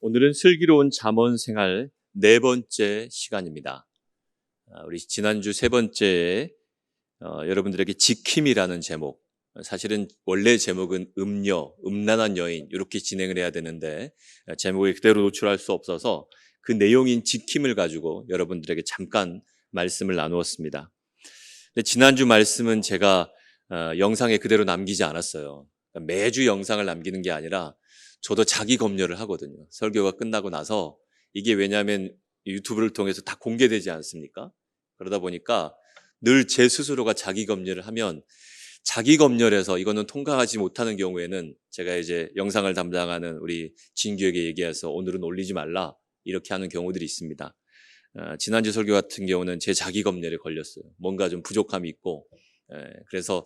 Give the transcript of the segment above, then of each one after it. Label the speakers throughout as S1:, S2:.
S1: 오늘은 슬기로운 잠언 생활 네 번째 시간입니다. 우리 지난주 세 번째에 여러분들에게 지킴이라는 제목, 사실은 원래 제목은 음란한 여인 이렇게 진행을 해야 되는데 제목을 그대로 노출할 수 없어서 그 내용인 지킴을 가지고 여러분들에게 잠깐 말씀을 나누었습니다. 근데 지난주 말씀은 제가 영상에 그대로 남기지 않았어요. 그러니까 매주 영상을 남기는 게 아니라 저도 자기 검열을 하거든요. 설교가 끝나고 나서 이게 왜냐하면 유튜브를 통해서 다 공개되지 않습니까? 그러다 보니까 늘 제 스스로가 자기 검열을 하면 자기 검열에서 이거는 통과하지 못하는 경우에는 제가 이제 영상을 담당하는 우리 진규에게 얘기해서 오늘은 올리지 말라 이렇게 하는 경우들이 있습니다. 지난주 설교 같은 경우는 제 자기 검열에 걸렸어요. 뭔가 좀 부족함이 있고 그래서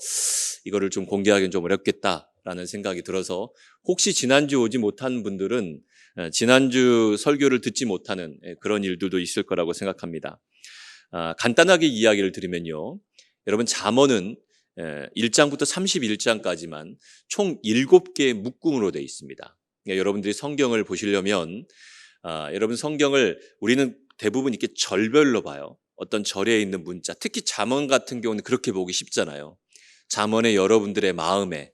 S1: 이거를 좀 공개하기는 좀 어렵겠다라는 생각이 들어서 혹시 지난주 오지 못한 분들은 지난주 설교를 듣지 못하는 그런 일들도 있을 거라고 생각합니다. 간단하게 이야기를 드리면요. 여러분 잠언은 1장부터 31장까지만 총 7개의 묶음으로 되어 있습니다. 그러니까 여러분들이 성경을 보시려면 여러분 성경을 우리는 대부분 이렇게 절별로 봐요. 어떤 절에 있는 문자, 특히 잠언 같은 경우는 그렇게 보기 쉽잖아요. 잠언에 여러분들의 마음에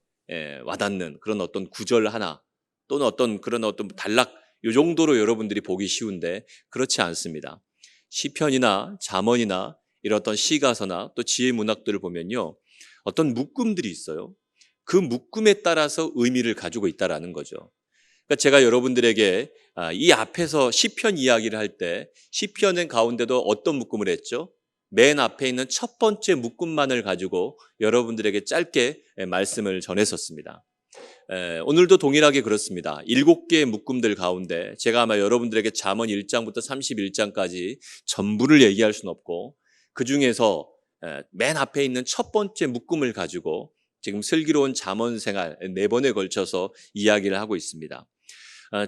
S1: 와닿는 그런 어떤 구절 하나 또는 어떤 그런 어떤 단락 이 정도로 여러분들이 보기 쉬운데 그렇지 않습니다. 시편이나 잠언이나 이런 어떤 시가서나 또 지혜 문학들을 보면요. 어떤 묶음들이 있어요. 그 묶음에 따라서 의미를 가지고 있다라는 거죠. 그러니까 제가 여러분들에게 이 앞에서 시편 이야기를 할 때 시편의 가운데도 어떤 묶음을 했죠? 맨 앞에 있는 첫 번째 묶음만을 가지고 여러분들에게 짧게 말씀을 전했었습니다. 오늘도 동일하게 그렇습니다. 7개의 묶음들 가운데 제가 아마 여러분들에게 잠언 1장부터 31장까지 전부를 얘기할 수는 없고 그중에서 맨 앞에 있는 첫 번째 묶음을 가지고 지금 슬기로운 잠언 생활 4번에 걸쳐서 이야기를 하고 있습니다.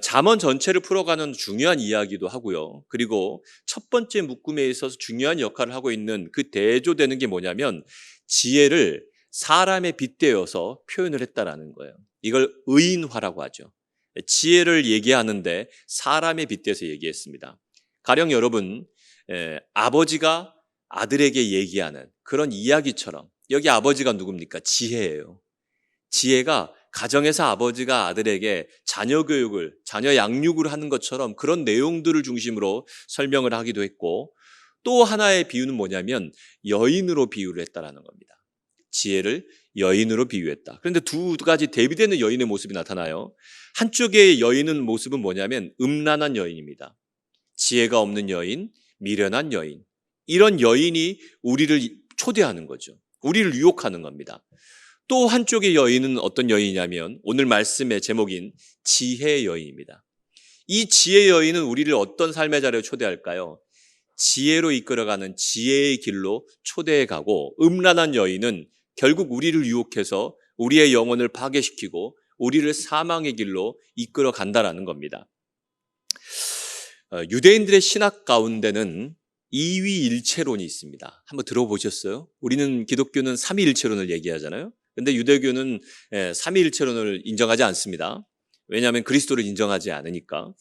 S1: 잠언 전체를 풀어가는 중요한 이야기도 하고요. 그리고 첫 번째 묶음에 있어서 중요한 역할을 하고 있는 그 대조되는 게 뭐냐면 지혜를 사람에 빗대어서 표현을 했다라는 거예요. 이걸 의인화라고 하죠. 지혜를 얘기하는데 사람에 빗대서 얘기했습니다. 가령 여러분 아버지가 아들에게 얘기하는 그런 이야기처럼 여기 아버지가 누굽니까? 지혜예요. 지혜가 가정에서 아버지가 아들에게 자녀 교육을, 자녀 양육을 하는 것처럼 그런 내용들을 중심으로 설명을 하기도 했고 또 하나의 비유는 뭐냐면 여인으로 비유를 했다라는 겁니다. 지혜를 여인으로 비유했다. 그런데 두 가지 대비되는 여인의 모습이 나타나요. 한쪽의 여인의 모습은 뭐냐면 음란한 여인입니다. 지혜가 없는 여인, 미련한 여인. 이런 여인이 우리를 초대하는 거죠. 우리를 유혹하는 겁니다. 또 한쪽의 여인은 어떤 여인이냐면 오늘 말씀의 제목인 지혜 여인입니다. 이 지혜 여인은 우리를 어떤 삶의 자리에 초대할까요? 지혜로 이끌어가는 지혜의 길로 초대해 가고 음란한 여인은 결국 우리를 유혹해서 우리의 영혼을 파괴시키고 우리를 사망의 길로 이끌어 간다라는 겁니다. 유대인들의 신학 가운데는 이위일체론이 있습니다. 한번 들어보셨어요? 우리는 기독교는 삼위일체론을 얘기하잖아요. 근데 유대교는 삼위일체론을 인정하지 않습니다. 왜냐하면 그리스도를 인정하지 않으니까.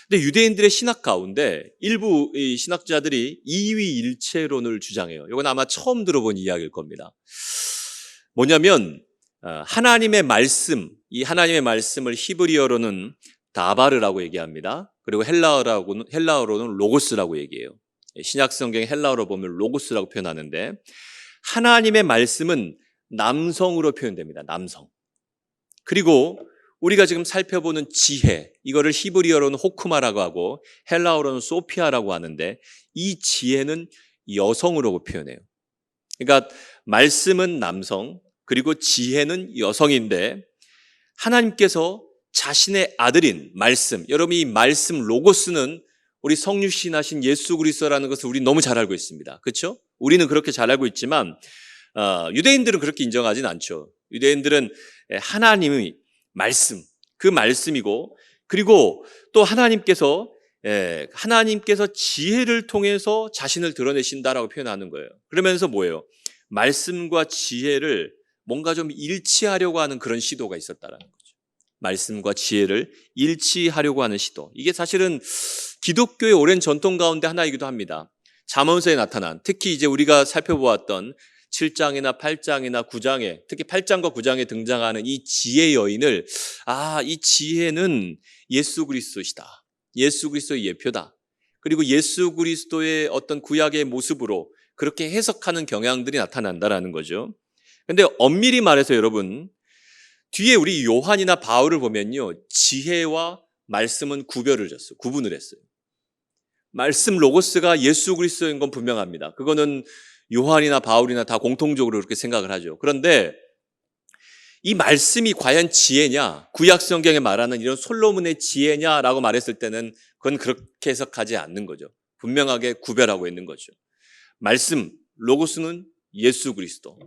S1: 근데 유대인들의 신학 가운데 일부 신학자들이 이위일체론을 주장해요. 이건 아마 처음 들어본 이야기일 겁니다. 뭐냐면 하나님의 말씀, 이 하나님의 말씀을 히브리어로는 다바르라고 얘기합니다. 그리고 헬라어로는 로고스라고 얘기해요. 신약 성경 헬라어로 보면 로고스라고 표현하는데 하나님의 말씀은 남성으로 표현됩니다. 남성. 그리고 우리가 지금 살펴보는 지혜, 이거를 히브리어로는 호크마라고 하고 헬라어로는 소피아라고 하는데 이 지혜는 여성으로 표현해요. 그러니까 말씀은 남성, 그리고 지혜는 여성인데 하나님께서 자신의 아들인 말씀, 여러분 이 말씀 로고스는 우리 성육신하신 예수 그리스도라는 것을 우리 너무 잘 알고 있습니다. 그렇죠? 우리는 그렇게 잘 알고 있지만 유대인들은 그렇게 인정하진 않죠. 유대인들은 하나님의 말씀, 그 말씀이고 그리고 또 하나님께서 지혜를 통해서 자신을 드러내신다라고 표현하는 거예요. 그러면서 뭐예요? 말씀과 지혜를 뭔가 좀 일치하려고 하는 그런 시도가 있었다라는 거죠. 말씀과 지혜를 일치하려고 하는 시도. 이게 사실은 기독교의 오랜 전통 가운데 하나이기도 합니다. 잠언서에 나타난, 특히 이제 우리가 살펴보았던 7장이나 8장이나 9장에, 특히 8장과 9장에 등장하는 이 지혜 여인을, 이 지혜는 예수 그리스도시다. 예수 그리스도의 예표다. 그리고 예수 그리스도의 어떤 구약의 모습으로 그렇게 해석하는 경향들이 나타난다라는 거죠. 근데 엄밀히 말해서 여러분, 뒤에 우리 요한이나 바울을 보면요, 지혜와 말씀은 구분을 했어요. 말씀 로고스가 예수 그리스도인 건 분명합니다. 그거는 요한이나 바울이나 다 공통적으로 그렇게 생각을 하죠. 그런데 이 말씀이 과연 지혜냐, 구약 성경에 말하는 이런 솔로몬의 지혜냐라고 말했을 때는 그건 그렇게 해석하지 않는 거죠. 분명하게 구별하고 있는 거죠. 말씀, 로고스는 예수 그리스도,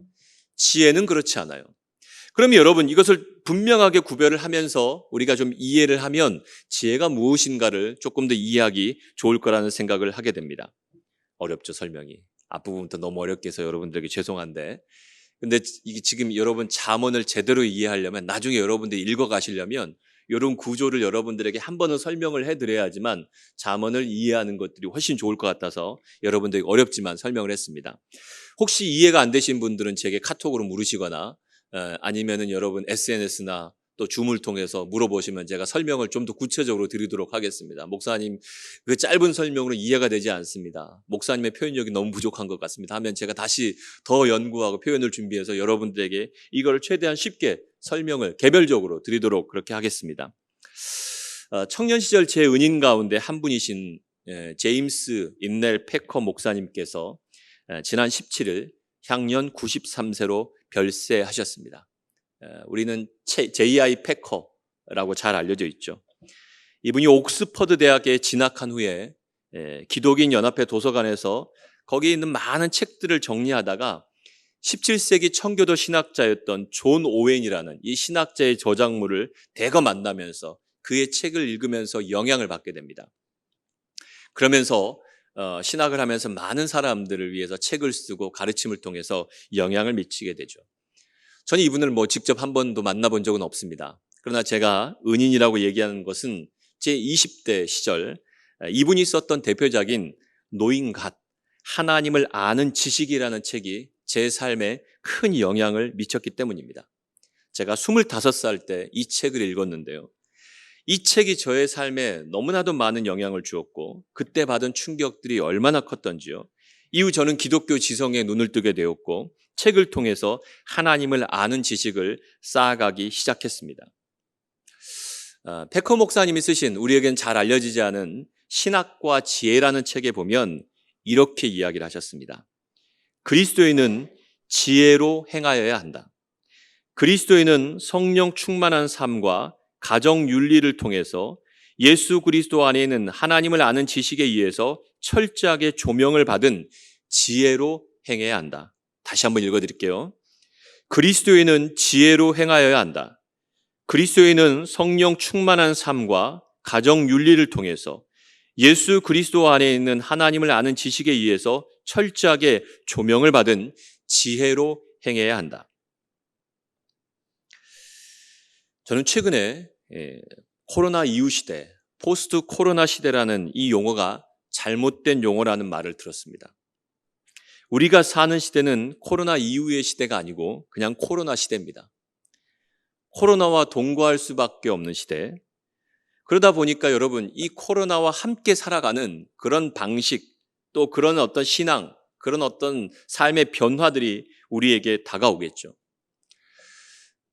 S1: 지혜는 그렇지 않아요. 그러면 여러분, 이것을 분명하게 구별을 하면서 우리가 좀 이해를 하면 지혜가 무엇인가를 조금 더 이해하기 좋을 거라는 생각을 하게 됩니다. 어렵죠, 설명이. 앞부분부터 너무 어렵게 해서 여러분들에게 죄송한데, 근데 이게 지금 여러분 잠언을 제대로 이해하려면, 나중에 여러분들이 읽어가시려면 이런 구조를 여러분들에게 한 번은 설명을 해드려야지만 잠언을 이해하는 것들이 훨씬 좋을 것 같아서 여러분들에게 어렵지만 설명을 했습니다. 혹시 이해가 안 되신 분들은 제게 카톡으로 물으시거나 아니면은 여러분 SNS나 또 줌을 통해서 물어보시면 제가 설명을 좀 더 구체적으로 드리도록 하겠습니다. 목사님, 그 짧은 설명으로 이해가 되지 않습니다. 목사님의 표현력이 너무 부족한 것 같습니다 하면 제가 다시 더 연구하고 표현을 준비해서 여러분들에게 이걸 최대한 쉽게 설명을 개별적으로 드리도록 그렇게 하겠습니다. 청년 시절 제 은인 가운데 한 분이신 제임스 인넬 패커 목사님께서 지난 17일 향년 93세로 별세하셨습니다. 우리는 J.I. 패커라고 잘 알려져 있죠. 이분이 옥스퍼드 대학에 진학한 후에 기독인 연합회 도서관에서 거기에 있는 많은 책들을 정리하다가 17세기 청교도 신학자였던 존 오웬이라는 이 신학자의 저작물을 대거 만나면서 그의 책을 읽으면서 영향을 받게 됩니다. 그러면서 신학을 하면서 많은 사람들을 위해서 책을 쓰고 가르침을 통해서 영향을 미치게 되죠. 저는 이분을 직접 한 번도 만나본 적은 없습니다. 그러나 제가 은인이라고 얘기하는 것은 제 20대 시절 이분이 썼던 대표작인 노인 갓, 하나님을 아는 지식이라는 책이 제 삶에 큰 영향을 미쳤기 때문입니다. 제가 25살 때 이 책을 읽었는데요. 이 책이 저의 삶에 너무나도 많은 영향을 주었고 그때 받은 충격들이 얼마나 컸던지요. 이후 저는 기독교 지성에 눈을 뜨게 되었고 책을 통해서 하나님을 아는 지식을 쌓아가기 시작했습니다. 패커 목사님이 쓰신 우리에겐 잘 알려지지 않은 신학과 지혜라는 책에 보면 이렇게 이야기를 하셨습니다. 그리스도인은 지혜로 행하여야 한다. 그리스도인은 성령 충만한 삶과 가정 윤리를 통해서 예수 그리스도 안에 있는 하나님을 아는 지식에 의해서 철저하게 조명을 받은 지혜로 행해야 한다. 다시 한번 읽어드릴게요. 그리스도인은 지혜로 행하여야 한다. 그리스도인은 성령 충만한 삶과 가정 윤리를 통해서 예수 그리스도 안에 있는 하나님을 아는 지식에 의해서 철저하게 조명을 받은 지혜로 행해야 한다. 저는 최근에 코로나 이후 시대, 포스트 코로나 시대라는 이 용어가 잘못된 용어라는 말을 들었습니다. 우리가 사는 시대는 코로나 이후의 시대가 아니고 그냥 코로나 시대입니다. 코로나와 동거할 수밖에 없는 시대. 그러다 보니까 여러분, 이 코로나와 함께 살아가는 그런 방식, 또 그런 어떤 신앙, 그런 어떤 삶의 변화들이 우리에게 다가오겠죠.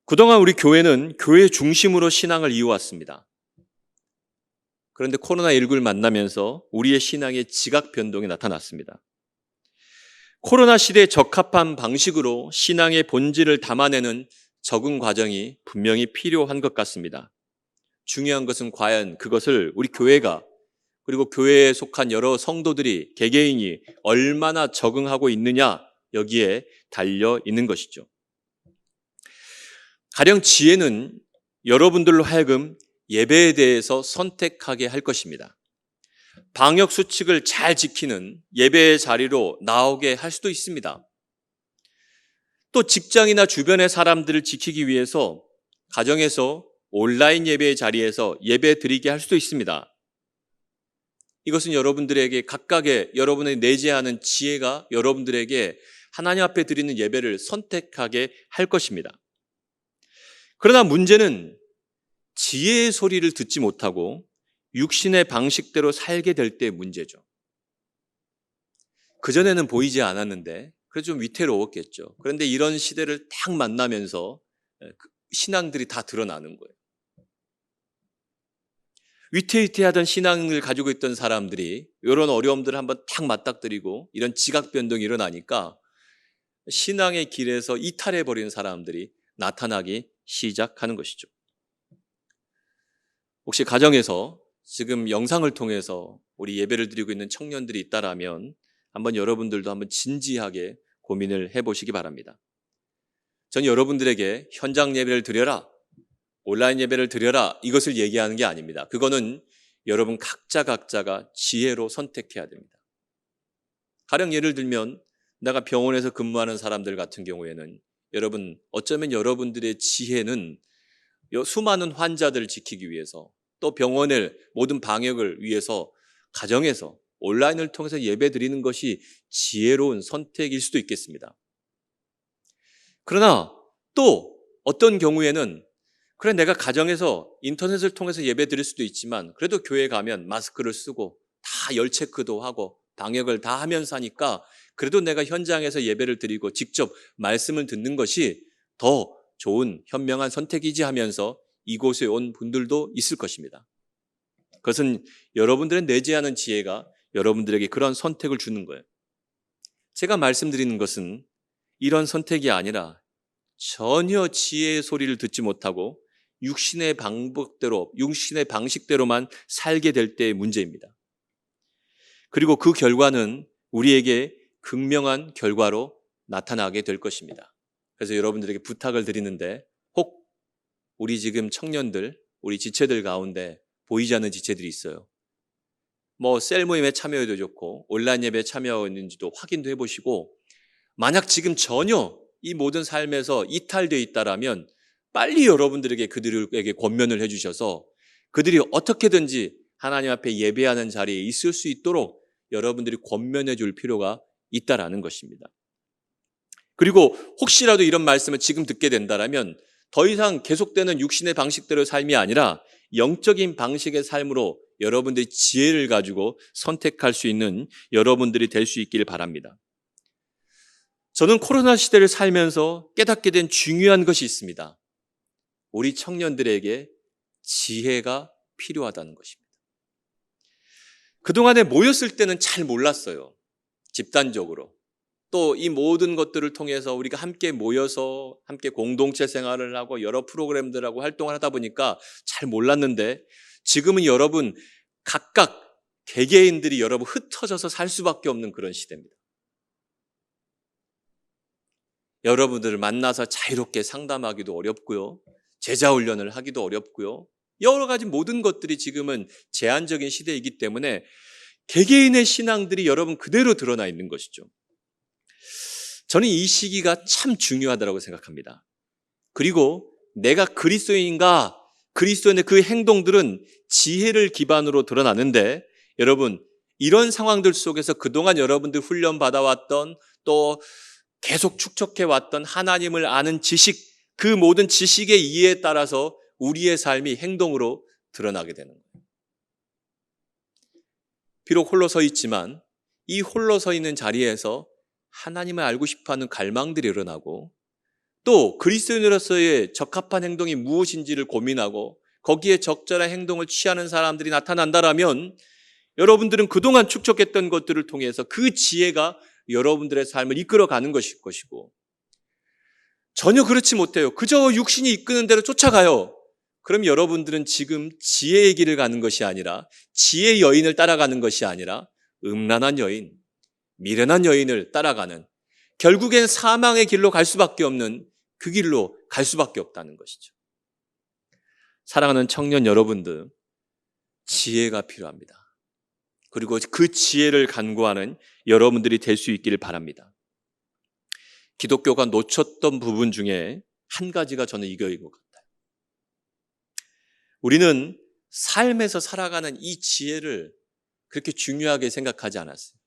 S1: 그동안 우리 교회는 교회 중심으로 신앙을 이어왔습니다. 그런데 코로나19를 만나면서 우리의 신앙의 지각 변동이 나타났습니다. 코로나 시대에 적합한 방식으로 신앙의 본질을 담아내는 적응 과정이 분명히 필요한 것 같습니다. 중요한 것은 과연 그것을 우리 교회가 그리고 교회에 속한 여러 성도들이 개개인이 얼마나 적응하고 있느냐 여기에 달려 있는 것이죠. 가령 지혜는 여러분들로 하여금 예배에 대해서 선택하게 할 것입니다. 방역 수칙을 잘 지키는 예배의 자리로 나오게 할 수도 있습니다. 또 직장이나 주변의 사람들을 지키기 위해서 가정에서 온라인 예배의 자리에서 예배 드리게 할 수도 있습니다. 이것은 여러분들에게 각각의 여러분의 내재하는 지혜가 여러분들에게 하나님 앞에 드리는 예배를 선택하게 할 것입니다. 그러나 문제는 지혜의 소리를 듣지 못하고 육신의 방식대로 살게 될 때의 문제죠. 그전에는 보이지 않았는데 그래서 좀 위태로웠겠죠. 그런데 이런 시대를 딱 만나면서 신앙들이 다 드러나는 거예요. 위태위태하던 신앙을 가지고 있던 사람들이 이런 어려움들을 한번 딱 맞닥뜨리고 이런 지각 변동이 일어나니까 신앙의 길에서 이탈해버리는 사람들이 나타나기 시작하는 것이죠. 혹시 가정에서 지금 영상을 통해서 우리 예배를 드리고 있는 청년들이 있다라면 한번 여러분들도 한번 진지하게 고민을 해보시기 바랍니다. 전 여러분들에게 현장 예배를 드려라, 온라인 예배를 드려라 이것을 얘기하는 게 아닙니다. 그거는 여러분 각자가 지혜로 선택해야 됩니다. 가령 예를 들면 내가 병원에서 근무하는 사람들 같은 경우에는 여러분 어쩌면 여러분들의 지혜는 수많은 환자들을 지키기 위해서 또 병원의 모든 방역을 위해서 가정에서 온라인을 통해서 예배 드리는 것이 지혜로운 선택일 수도 있겠습니다. 그러나 또 어떤 경우에는 그래 내가 가정에서 인터넷을 통해서 예배 드릴 수도 있지만 그래도 교회 가면 마스크를 쓰고 다 열 체크도 하고 방역을 다 하면서 하니까 그래도 내가 현장에서 예배를 드리고 직접 말씀을 듣는 것이 더 좋은 현명한 선택이지 하면서 이곳에 온 분들도 있을 것입니다. 그것은 여러분들의 내재하는 지혜가 여러분들에게 그런 선택을 주는 거예요. 제가 말씀드리는 것은 이런 선택이 아니라 전혀 지혜의 소리를 듣지 못하고 육신의 방식대로만 살게 될 때의 문제입니다. 그리고 그 결과는 우리에게 극명한 결과로 나타나게 될 것입니다. 그래서 여러분들에게 부탁을 드리는데 혹 우리 지금 청년들, 우리 지체들 가운데 보이지 않는 지체들이 있어요. 셀 모임에 참여해도 좋고 온라인 예배에 참여했는지도 확인도 해보시고 만약 지금 전혀 이 모든 삶에서 이탈되어 있다라면 빨리 여러분들에게 그들에게 권면을 해주셔서 그들이 어떻게든지 하나님 앞에 예배하는 자리에 있을 수 있도록 여러분들이 권면해 줄 필요가 있다라는 것입니다. 그리고 혹시라도 이런 말씀을 지금 듣게 된다라면 더 이상 계속되는 육신의 방식대로의 삶이 아니라 영적인 방식의 삶으로 여러분들이 지혜를 가지고 선택할 수 있는 여러분들이 될 수 있기를 바랍니다. 저는 코로나 시대를 살면서 깨닫게 된 중요한 것이 있습니다. 우리 청년들에게 지혜가 필요하다는 것입니다. 그동안에 모였을 때는 잘 몰랐어요. 집단적으로. 또 이 모든 것들을 통해서 우리가 함께 모여서 함께 공동체 생활을 하고 여러 프로그램들하고 활동을 하다 보니까 잘 몰랐는데 지금은 여러분 각각 개개인들이 여러분 흩어져서 살 수밖에 없는 그런 시대입니다. 여러분들을 만나서 자유롭게 상담하기도 어렵고요. 제자 훈련을 하기도 어렵고요. 여러 가지 모든 것들이 지금은 제한적인 시대이기 때문에 개개인의 신앙들이 여러분 그대로 드러나 있는 것이죠. 저는 이 시기가 참 중요하다고 생각합니다. 그리고 내가 그리스도인인가, 그리스도인의 그 행동들은 지혜를 기반으로 드러나는데 여러분 이런 상황들 속에서 그동안 여러분들 훈련받아왔던 또 계속 축적해왔던 하나님을 아는 지식, 그 모든 지식의 이해에 따라서 우리의 삶이 행동으로 드러나게 되는 거예요. 비록 홀로 서 있지만 이 홀로 서 있는 자리에서 하나님을 알고 싶어하는 갈망들이 일어나고 또 그리스도인으로서의 적합한 행동이 무엇인지를 고민하고 거기에 적절한 행동을 취하는 사람들이 나타난다라면 여러분들은 그동안 축적했던 것들을 통해서 그 지혜가 여러분들의 삶을 이끌어가는 것일 것이고 전혀 그렇지 못해요. 그저 육신이 이끄는 대로 쫓아가요. 그럼 여러분들은 지금 지혜의 길을 가는 것이 아니라 지혜의 여인을 따라가는 것이 아니라 음란한 여인, 미련한 여인을 따라가는 결국엔 사망의 길로 갈 수밖에 없는 그 길로 갈 수밖에 없다는 것이죠. 사랑하는 청년 여러분들, 지혜가 필요합니다. 그리고 그 지혜를 간구하는 여러분들이 될 수 있기를 바랍니다. 기독교가 놓쳤던 부분 중에 한 가지가 저는 이거인 것 같아요. 우리는 삶에서 살아가는 이 지혜를 그렇게 중요하게 생각하지 않았어요.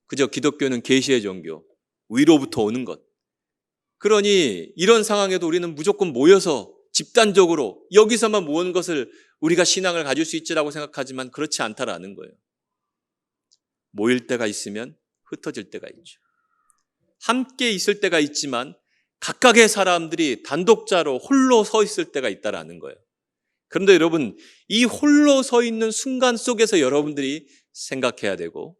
S1: 그저 기독교는 계시의 종교, 위로부터 오는 것. 그러니 이런 상황에도 우리는 무조건 모여서 집단적으로 여기서만 모은 것을 우리가 신앙을 가질 수 있지라고 생각하지만 그렇지 않다라는 거예요. 모일 때가 있으면 흩어질 때가 있죠. 함께 있을 때가 있지만 각각의 사람들이 단독자로 홀로 서 있을 때가 있다라는 거예요. 그런데 여러분, 이 홀로 서 있는 순간 속에서 여러분들이 생각해야 되고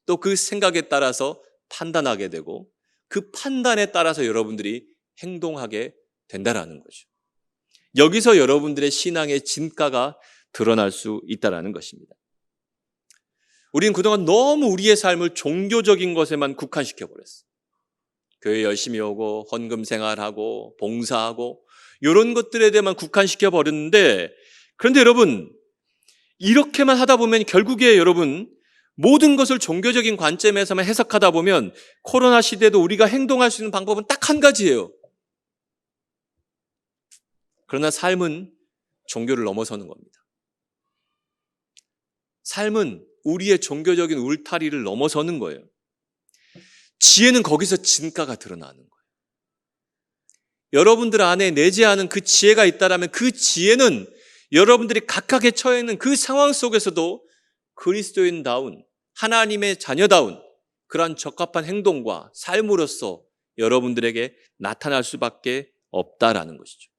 S1: 또 그 생각에 따라서 판단하게 되고 그 판단에 따라서 여러분들이 행동하게 된다라는 거죠. 여기서 여러분들의 신앙의 진가가 드러날 수 있다라는 것입니다. 우리는 그동안 너무 우리의 삶을 종교적인 것에만 국한시켜 버렸어요. 교회 열심히 오고 헌금 생활하고 봉사하고 이런 것들에 대해만 국한시켜 버렸는데, 그런데 여러분, 이렇게만 하다 보면 결국에 여러분 모든 것을 종교적인 관점에서만 해석하다 보면 코로나 시대에도 우리가 행동할 수 있는 방법은 딱 한 가지예요. 그러나 삶은 종교를 넘어서는 겁니다. 삶은 우리의 종교적인 울타리를 넘어서는 거예요. 지혜는 거기서 진가가 드러나는 거예요. 여러분들 안에 내재하는 그 지혜가 있다라면 그 지혜는 여러분들이 각각에 처해 있는 그 상황 속에서도 그리스도인다운, 하나님의 자녀다운 그러한 적합한 행동과 삶으로서 여러분들에게 나타날 수밖에 없다라는 것이죠.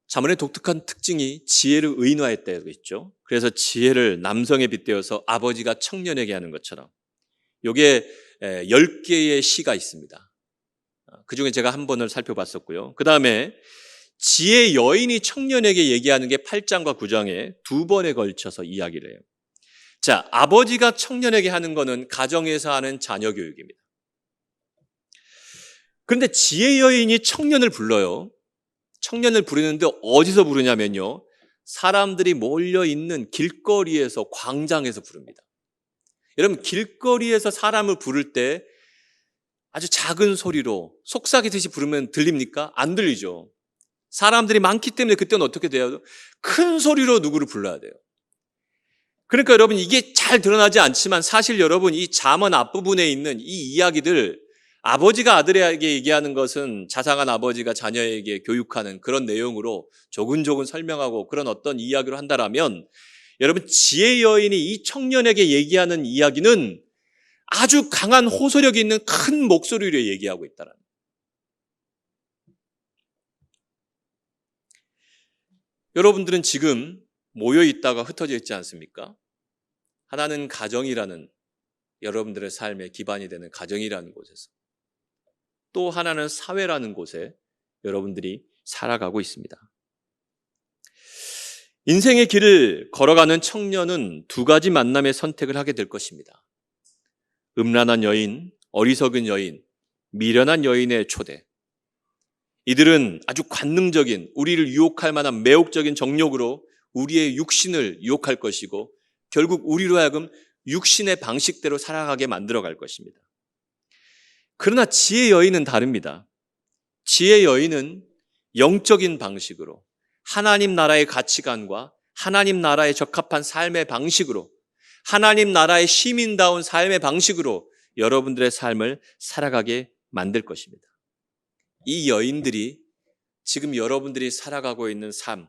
S1: 잠언의 독특한 특징이 지혜를 의인화했다고 했죠. 그래서 지혜를 남성에 빗대어서 아버지가 청년에게 하는 것처럼 요게 10개의 시가 있습니다. 그중에 제가 한 번을 살펴봤었고요. 그 다음에 지혜 여인이 청년에게 얘기하는 게 8장과 9장에 두 번에 걸쳐서 이야기를 해요. 자, 아버지가 청년에게 하는 거는 가정에서 하는 자녀 교육입니다. 그런데 지혜 여인이 청년을 불러요. 청년을 부르는데 어디서 부르냐면요, 사람들이 몰려있는 길거리에서, 광장에서 부릅니다. 여러분, 길거리에서 사람을 부를 때 아주 작은 소리로 속삭이듯이 부르면 들립니까? 안 들리죠. 사람들이 많기 때문에 그때는 어떻게 돼요? 큰 소리로 누구를 불러야 돼요. 그러니까 여러분, 이게 잘 드러나지 않지만 사실 여러분, 이 잠언 앞부분에 있는 이 이야기들, 아버지가 아들에게 얘기하는 것은 자상한 아버지가 자녀에게 교육하는 그런 내용으로 조근조근 설명하고 그런 어떤 이야기로 한다라면, 여러분, 지혜 여인이 이 청년에게 얘기하는 이야기는 아주 강한 호소력이 있는 큰 목소리로 얘기하고 있다는 거예요. 여러분들은 지금 모여 있다가 흩어져 있지 않습니까? 하나는 가정이라는, 여러분들의 삶의 기반이 되는 가정이라는 곳에서, 또 하나는 사회라는 곳에 여러분들이 살아가고 있습니다. 인생의 길을 걸어가는 청년은 두 가지 만남의 선택을 하게 될 것입니다. 음란한 여인, 어리석은 여인, 미련한 여인의 초대. 이들은 아주 관능적인, 우리를 유혹할 만한 매혹적인 정욕으로 우리의 육신을 유혹할 것이고 결국 우리로 하여금 육신의 방식대로 살아가게 만들어갈 것입니다. 그러나 지혜 여인은 다릅니다. 지혜 여인은 영적인 방식으로, 하나님 나라의 가치관과 하나님 나라에 적합한 삶의 방식으로, 하나님 나라의 시민다운 삶의 방식으로 여러분들의 삶을 살아가게 만들 것입니다. 이 여인들이 지금 여러분들이 살아가고 있는 삶,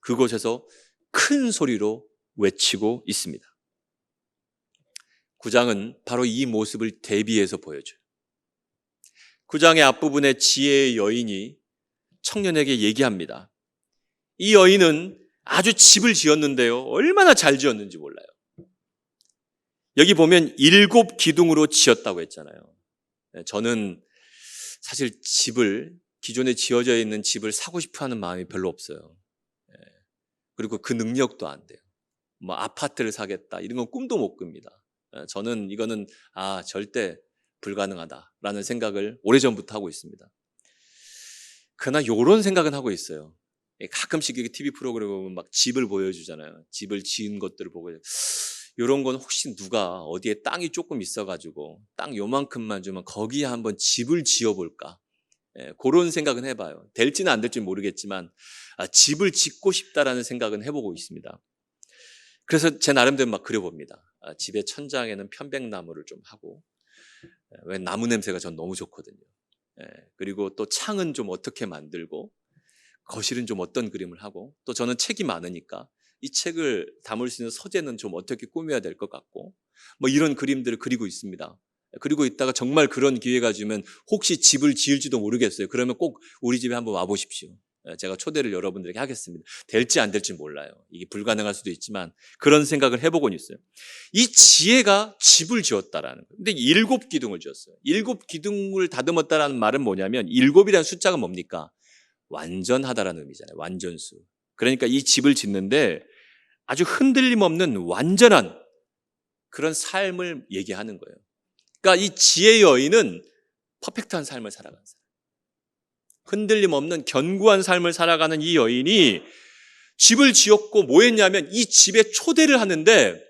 S1: 그곳에서 큰 소리로 외치고 있습니다. 9장은 바로 이 모습을 대비해서 보여줘요. 9장의 앞부분에 지혜의 여인이 청년에게 얘기합니다. 이 여인은 아주 집을 지었는데요, 얼마나 잘 지었는지 몰라요. 여기 보면 7기둥으로 지었다고 했잖아요. 저는 사실 기존에 지어져 있는 집을 사고 싶어 하는 마음이 별로 없어요. 그리고 그 능력도 안 돼요. 뭐 아파트를 사겠다, 이런 건 꿈도 못 꿉니다. 저는 이거는 절대 불가능하다라는 생각을 오래전부터 하고 있습니다. 그러나 이런 생각은 하고 있어요. 가끔씩 TV 프로그램 보면 막 집을 보여주잖아요. 집을 지은 것들을 보고, 이런 건 혹시 누가 어디에 땅이 조금 있어가지고 땅 요만큼만 주면 거기에 한번 집을 지어볼까, 그런 생각은 해봐요. 될지는 안 될지는 모르겠지만 집을 짓고 싶다라는 생각은 해보고 있습니다. 그래서 제 나름대로 막 그려봅니다. 집의 천장에는 편백나무를 좀 하고, 왜 나무 냄새가 전 너무 좋거든요. 그리고 또 창은 좀 어떻게 만들고, 거실은 좀 어떤 그림을 하고, 또 저는 책이 많으니까 이 책을 담을 수 있는 서재는 좀 어떻게 꾸며야 될 것 같고, 뭐 이런 그림들을 그리고 있습니다. 그리고 있다가 정말 그런 기회가 주면 혹시 집을 지을지도 모르겠어요. 그러면 꼭 우리 집에 한번 와보십시오. 제가 초대를 여러분들에게 하겠습니다. 될지 안 될지 몰라요. 이게 불가능할 수도 있지만 그런 생각을 해보곤 있어요. 이 지혜가 집을 지었다라는 거예요. 근데 7기둥을 지었어요. 7기둥을 다듬었다라는 말은 뭐냐면 7이라는 숫자가 뭡니까? 완전하다라는 의미잖아요. 완전수. 그러니까 이 집을 짓는데 아주 흔들림 없는 완전한 그런 삶을 얘기하는 거예요. 그러니까 이 지혜의 여인은 퍼펙트한 삶을 살아가는 사람. 흔들림 없는 견고한 삶을 살아가는 이 여인이 집을 지었고 뭐 했냐면 이 집에 초대를 하는데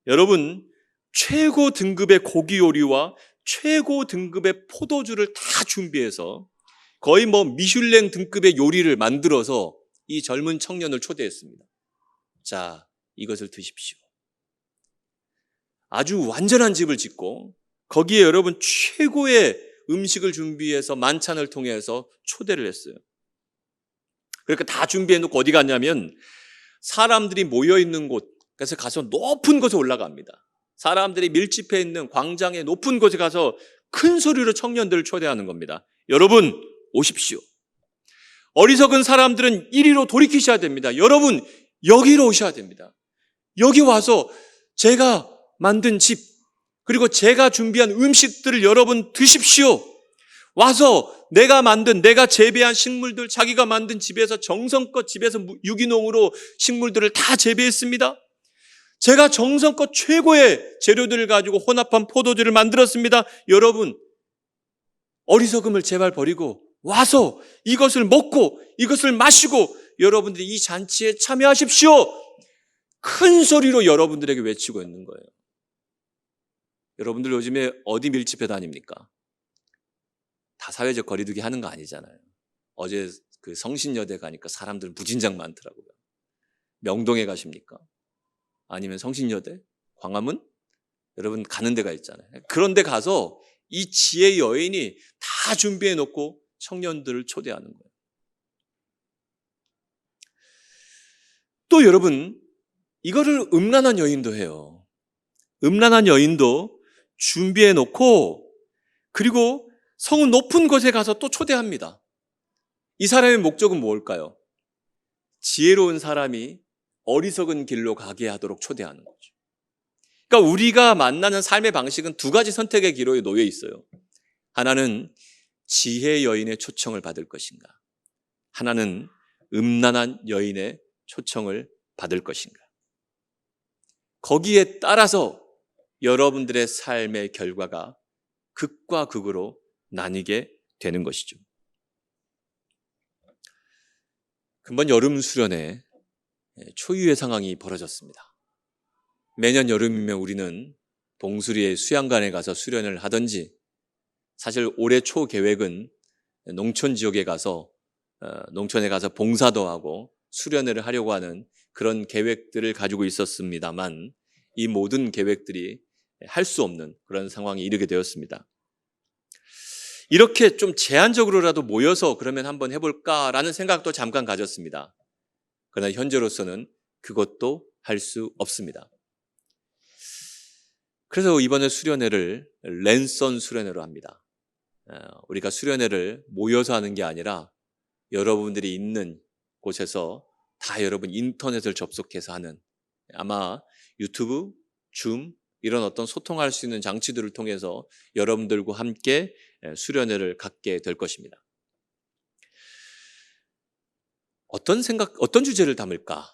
S1: 여러분 최고 등급의 고기 요리와 최고 등급의 포도주를 다 준비해서 거의 뭐 미슐랭 등급의 요리를 만들어서 이 젊은 청년을 초대했습니다. 자, 이것을 드십시오. 아주 완전한 집을 짓고 거기에 여러분 최고의 음식을 준비해서 만찬을 통해서 초대를 했어요. 그러니까 다 준비해놓고 어디 갔냐면 사람들이 모여있는 곳, 그래서 가서 높은 곳에 올라갑니다. 사람들이 밀집해 있는 광장의 높은 곳에 가서 큰 소리로 청년들을 초대하는 겁니다. 여러분 오십시오. 어리석은 사람들은 이리로 돌이키셔야 됩니다. 여러분 여기로 오셔야 됩니다. 여기 와서 제가 만든 집 그리고 제가 준비한 음식들을 여러분 드십시오. 와서 내가 재배한 식물들 자기가 만든 집에서 정성껏 집에서 유기농으로 식물들을 다 재배했습니다. 제가 정성껏 최고의 재료들을 가지고 혼합한 포도주를 만들었습니다. 여러분 어리석음을 제발 버리고 와서 이것을 먹고 이것을 마시고 여러분들이 이 잔치에 참여하십시오. 큰 소리로 여러분들에게 외치고 있는 거예요. 여러분들 요즘에 어디 밀집해 다닙니까? 다 사회적 거리두기 하는 거 아니잖아요. 어제 그 성신여대 가니까 사람들 무진장 많더라고요. 명동에 가십니까? 아니면 성신여대? 광화문? 여러분 가는 데가 있잖아요. 그런 데 가서 이 지혜의 여인이 다 준비해 놓고 청년들을 초대하는 거예요. 또 여러분 이거를 음란한 여인도 해요. 음란한 여인도 준비해 놓고 그리고 성 높은 곳에 가서 또 초대합니다. 이 사람의 목적은 뭘까요? 지혜로운 사람이 어리석은 길로 가게 하도록 초대하는 거죠. 그러니까 우리가 만나는 삶의 방식은 두 가지 선택의 기로에 놓여 있어요. 하나는 지혜 여인의 초청을 받을 것인가? 하나는 음란한 여인의 초청을 받을 것인가? 거기에 따라서 여러분들의 삶의 결과가 극과 극으로 나뉘게 되는 것이죠. 금번 여름 수련회 초유의 상황이 벌어졌습니다. 매년 여름이면 우리는 봉수리의 수양관에 가서 수련을 하든지 사실 올해 초 계획은 농촌 지역에 가서 농촌에 가서 봉사도 하고 수련회를 하려고 하는 그런 계획들을 가지고 있었습니다만 이 모든 계획들이 할 수 없는 그런 상황에 이르게 되었습니다. 이렇게 좀 제한적으로라도 모여서 그러면 한번 해볼까라는 생각도 잠깐 가졌습니다. 그러나 현재로서는 그것도 할 수 없습니다. 그래서 이번에 수련회를 랜선 수련회로 합니다. 우리가 수련회를 모여서 하는 게 아니라 여러분들이 있는 곳에서 다 여러분 인터넷을 접속해서 하는 아마 유튜브, 줌 이런 어떤 소통할 수 있는 장치들을 통해서 여러분들과 함께 수련회를 갖게 될 것입니다. 어떤 주제를 담을까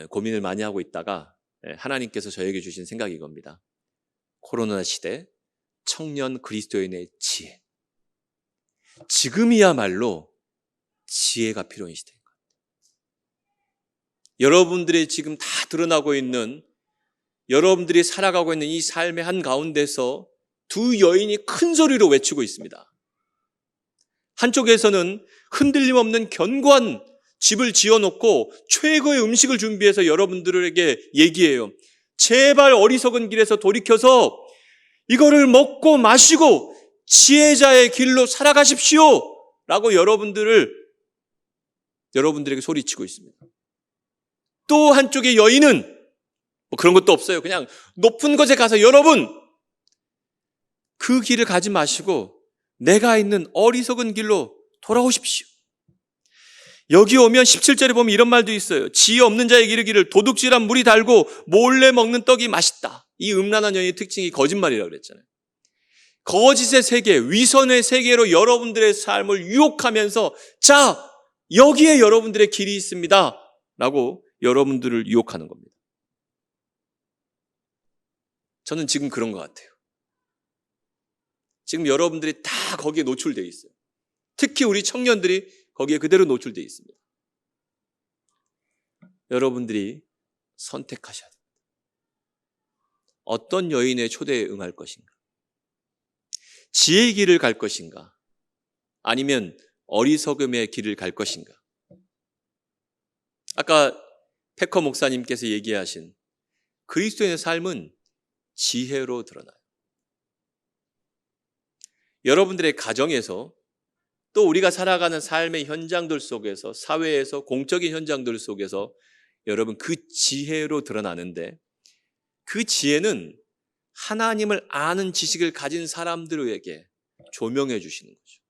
S1: 고민을 많이 하고 있다가 하나님께서 저에게 주신 생각이 이겁니다. 코로나 시대 청년 그리스도인의 지혜. 지금이야말로 지혜가 필요한 시대인 것 같아요. 여러분들이 지금 다 드러나고 있는 여러분들이 살아가고 있는 이 삶의 한가운데서 두 여인이 큰 소리로 외치고 있습니다. 한쪽에서는 흔들림 없는 견고한 집을 지어놓고 최고의 음식을 준비해서 여러분들에게 얘기해요. 제발 어리석은 길에서 돌이켜서 이거를 먹고 마시고 지혜자의 길로 살아가십시오 라고 여러분들에게 소리치고 있습니다. 또 한쪽의 여인은 뭐 그런 것도 없어요. 그냥 높은 곳에 가서 여러분 그 길을 가지 마시고 내가 있는 어리석은 길로 돌아오십시오. 여기 오면 17절에 보면 이런 말도 있어요. 지혜 없는 자에게 이르기를 도둑질한 물이 달고 몰래 먹는 떡이 맛있다. 이 음란한 여인의 특징이 거짓말이라고 그랬잖아요. 거짓의 세계, 위선의 세계로 여러분들의 삶을 유혹하면서 자, 여기에 여러분들의 길이 있습니다 라고 여러분들을 유혹하는 겁니다. 저는 지금 그런 것 같아요. 지금 여러분들이 다 거기에 노출되어 있어요. 특히 우리 청년들이 거기에 그대로 노출되어 있습니다. 여러분들이 선택하셔야 됩니다. 어떤 여인의 초대에 응할 것인가? 지혜의 길을 갈 것인가? 아니면 어리석음의 길을 갈 것인가? 아까 패커 목사님께서 얘기하신 그리스도인의 삶은 지혜로 드러나요. 여러분들의 가정에서 또 우리가 살아가는 삶의 현장들 속에서 사회에서 공적인 현장들 속에서 여러분 그 지혜로 드러나는데 그 지혜는 하나님을 아는 지식을 가진 사람들에게 조명해 주시는 거죠.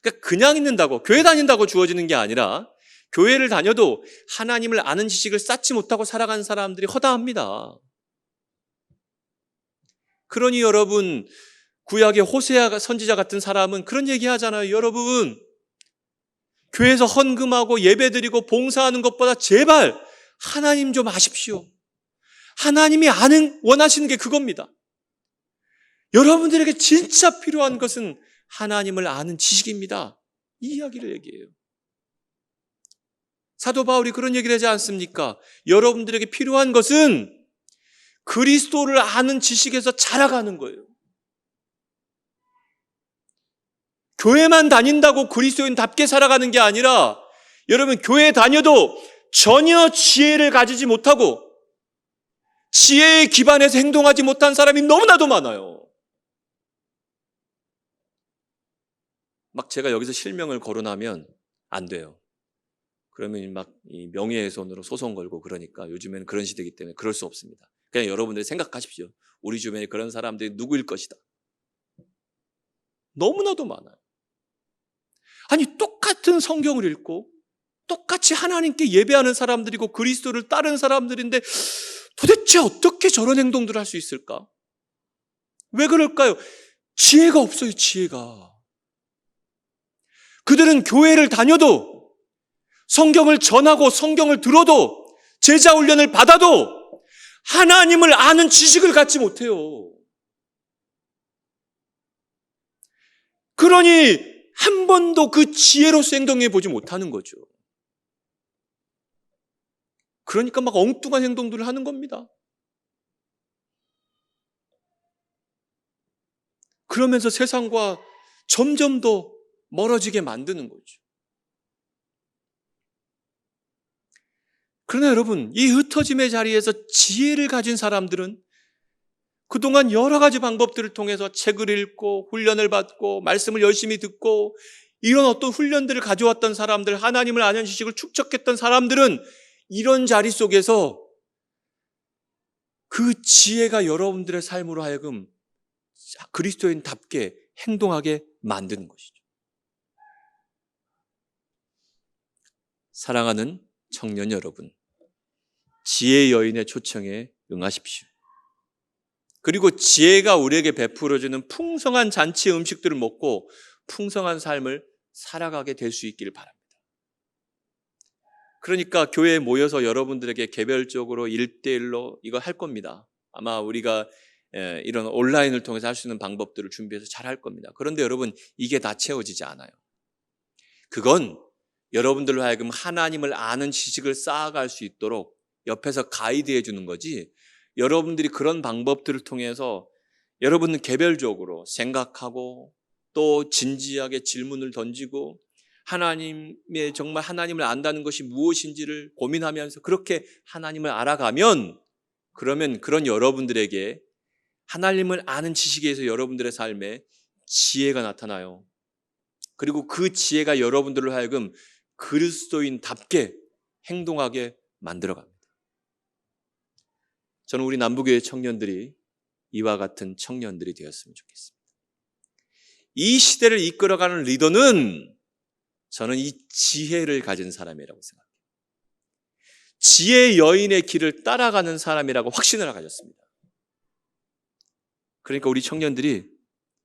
S1: 그러니까 그냥 있는다고 교회 다닌다고 주어지는 게 아니라 교회를 다녀도 하나님을 아는 지식을 쌓지 못하고 살아가는 사람들이 허다합니다. 그러니 여러분 구약의 호세아 선지자 같은 사람은 그런 얘기 하잖아요. 여러분 교회에서 헌금하고 예배드리고 봉사하는 것보다 제발 하나님 좀 아십시오. 하나님이 원하시는 게 그겁니다. 여러분들에게 진짜 필요한 것은 하나님을 아는 지식입니다. 이 이야기를 얘기해요. 사도 바울이 그런 얘기를 하지 않습니까? 여러분들에게 필요한 것은 그리스도를 아는 지식에서 자라가는 거예요. 교회만 다닌다고 그리스도인답게 살아가는 게 아니라 여러분 교회 다녀도 전혀 지혜를 가지지 못하고 지혜에 기반해서 행동하지 못한 사람이 너무나도 많아요. 막 제가 여기서 실명을 거론하면 안 돼요. 그러면 막 이 명예훼손으로 소송 걸고 그러니까 요즘에는 그런 시대이기 때문에 그럴 수 없습니다. 그냥 여러분들이 생각하십시오. 우리 주변에 그런 사람들이 누구일 것이다. 너무나도 많아요. 아니 똑같은 성경을 읽고 똑같이 하나님께 예배하는 사람들이고 그리스도를 따르는 사람들인데 도대체 어떻게 저런 행동들을 할 수 있을까? 왜 그럴까요? 지혜가 없어요. 지혜가. 그들은 교회를 다녀도 성경을 전하고 성경을 들어도 제자 훈련을 받아도 하나님을 아는 지식을 갖지 못해요. 그러니 한 번도 그 지혜로서 행동해 보지 못하는 거죠. 그러니까 막 엉뚱한 행동들을 하는 겁니다. 그러면서 세상과 점점 더 멀어지게 만드는 거죠. 그러나 여러분, 이 흩어짐의 자리에서 지혜를 가진 사람들은 그동안 여러 가지 방법들을 통해서 책을 읽고 훈련을 받고 말씀을 열심히 듣고 이런 어떤 훈련들을 가져왔던 사람들, 하나님을 아는 지식을 축적했던 사람들은 이런 자리 속에서 그 지혜가 여러분들의 삶으로 하여금 그리스도인답게 행동하게 만드는 것이죠. 사랑하는 청년 여러분, 지혜 여인의 초청에 응하십시오. 그리고 지혜가 우리에게 베풀어주는 풍성한 잔치 음식들을 먹고 풍성한 삶을 살아가게 될 수 있기를 바랍니다. 그러니까 교회에 모여서 여러분들에게 개별적으로 1대1로 이거 할 겁니다. 아마 우리가 이런 온라인을 통해서 할 수 있는 방법들을 준비해서 잘 할 겁니다. 그런데 여러분, 이게 다 채워지지 않아요. 그건 여러분들로 하여금 하나님을 아는 지식을 쌓아갈 수 있도록 옆에서 가이드해 주는 거지, 여러분들이 그런 방법들을 통해서 여러분은 개별적으로 생각하고 또 진지하게 질문을 던지고 하나님의 정말 하나님을 안다는 것이 무엇인지를 고민하면서 그렇게 하나님을 알아가면 그러면 그런 여러분들에게 하나님을 아는 지식에서 여러분들의 삶에 지혜가 나타나요. 그리고 그 지혜가 여러분들을 하여금 그리스도인답게 행동하게 만들어갑니다. 저는 우리 남부교회 청년들이 이와 같은 청년들이 되었으면 좋겠습니다. 이 시대를 이끌어가는 리더는 저는 이 지혜를 가진 사람이라고 생각해요. 지혜의 여인의 길을 따라가는 사람이라고 확신을 가졌습니다. 그러니까 우리 청년들이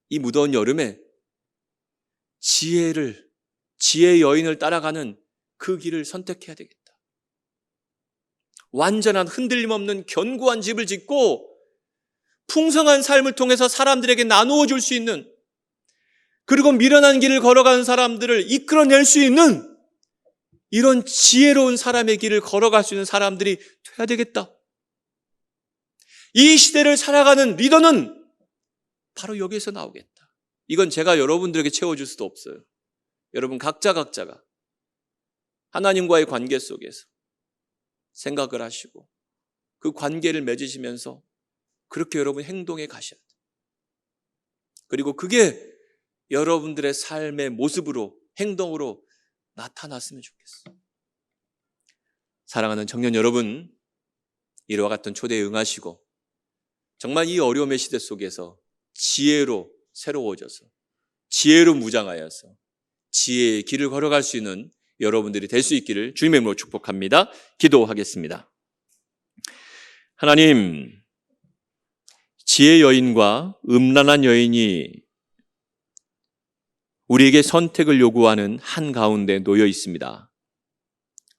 S1: 이 무더운 여름에 지혜의 여인을 따라가는 그 길을 선택해야 되겠다. 완전한 흔들림 없는 견고한 집을 짓고 풍성한 삶을 통해서 사람들에게 나누어 줄 수 있는, 그리고 미련한 길을 걸어가는 사람들을 이끌어낼 수 있는 이런 지혜로운 사람의 길을 걸어갈 수 있는 사람들이 돼야 되겠다. 이 시대를 살아가는 리더는 바로 여기에서 나오겠다. 이건 제가 여러분들에게 채워줄 수도 없어요. 여러분 각자가 하나님과의 관계 속에서 생각을 하시고 그 관계를 맺으시면서 그렇게 여러분 행동에 가셔야 돼요. 그리고 그게 여러분들의 삶의 모습으로, 행동으로 나타났으면 좋겠어요. 사랑하는 청년 여러분, 이와 같은 초대에 응하시고 정말 이 어려움의 시대 속에서 지혜로 새로워져서 지혜로 무장하여서 지혜의 길을 걸어갈 수 있는 여러분들이 될 수 있기를 주님의 이름으로 축복합니다. 기도하겠습니다. 하나님, 지혜의 여인과 음란한 여인이 우리에게 선택을 요구하는 한가운데 놓여 있습니다.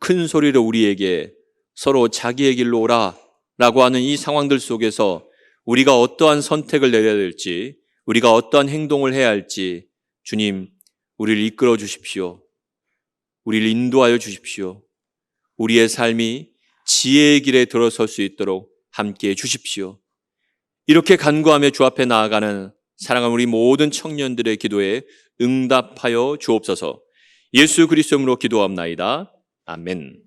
S1: 큰 소리로 우리에게 서로 자기의 길로 오라 라고 하는 이 상황들 속에서 우리가 어떠한 선택을 내려야 될지, 우리가 어떠한 행동을 해야 할지 주님, 우리를 이끌어 주십시오. 우리를 인도하여 주십시오. 우리의 삶이 지혜의 길에 들어설 수 있도록 함께해 주십시오. 이렇게 간구하며 주 앞에 나아가는 사랑하는 우리 모든 청년들의 기도에 응답하여 주옵소서. 예수 그리스도 이름으로 기도합나이다. 아멘.